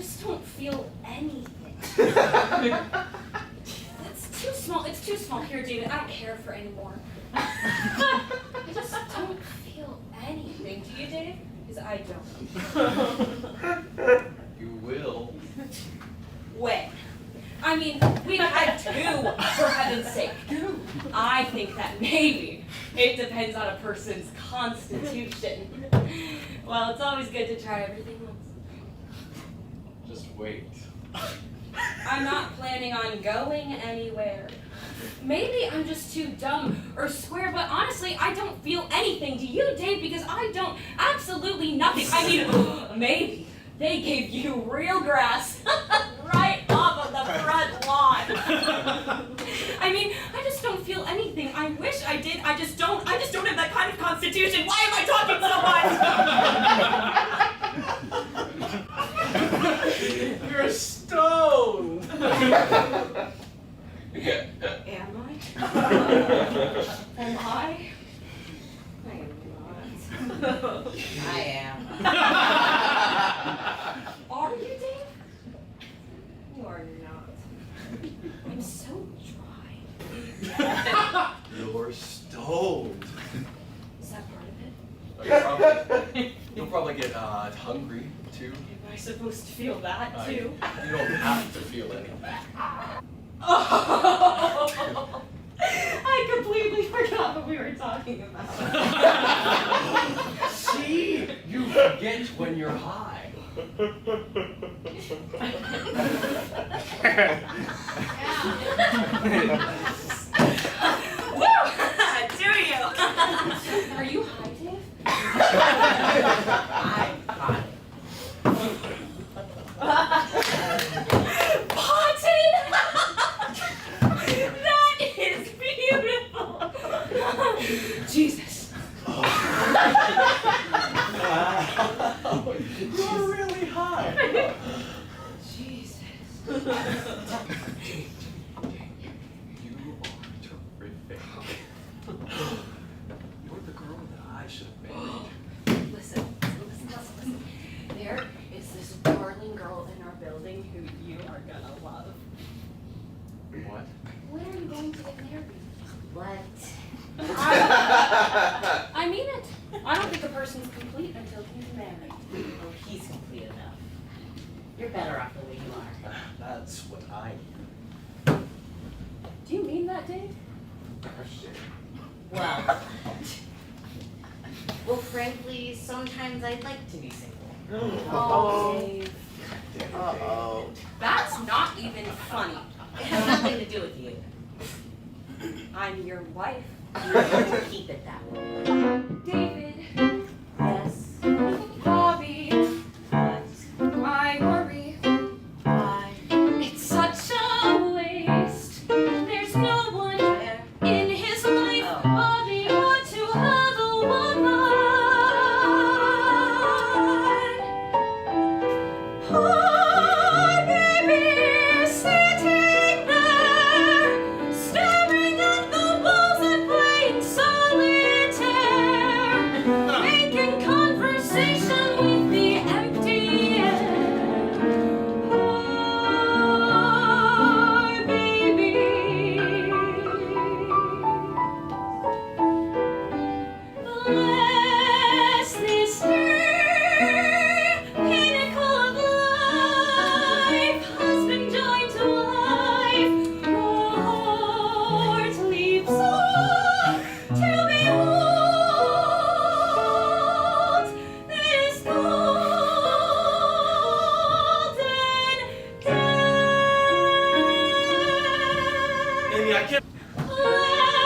just don't feel anything. It's too small. It's too small. Here, David, I don't care for anymore. I just don't feel anything. Do you, Dave? Because I don't. You will. When? I mean, we've had 2, for heaven's sake. I think that maybe it depends on a person's constitution. Well, it's always good to try everything once. Just wait. I'm not planning on going anywhere. Maybe I'm just too dumb or square, but honestly, I don't feel anything. Do you, Dave? Because I don't. Absolutely nothing. I mean, maybe they gave you real grass right off of the front lawn. I mean, I just don't feel anything. I wish I did. I just don't have that kind of constitution. Why am I talking so much? You're stoned. Am I? Am I? I am not. I am. Are you, Dave? You are not. I'm so dry. You're stoned. Is that part of it? You'll probably get hungry too. Am I supposed to feel that too? You don't have to feel anything. Oh, I completely forgot what we were talking about. See? You forget when you're high. Woo! Do you? Are you high, Dave? I'm hot. Potted! That is beautiful! Jesus. You're really high. Jesus. You are terrific. You're the girl that I should have married. Listen. There is this darling girl in our building who you are gonna love. What? When are you going to get married? What? I mean it. I don't think a person's complete until he's married. Oh, he's complete enough. You're better off the way you are. That's what I Do you mean that, Dave? Well, frankly, sometimes I'd like to be single. Oh, Dave. Uh-oh. That's not even funny. It has nothing to do with you. I'm your wife. You keep it that way. David. Yes. Bobby. What? I worry. Why? It's such a waste. There's no one Where? in his life. Oh. Bobby ought to have a woman. Poor baby sitting there, staring at the walls and playing solitaire, making conversation with the empty air. Poor baby. Bless this day, pinnacle of life, husband joined to wife, heart leaps on to behold this golden day. Amy, I can't. Bless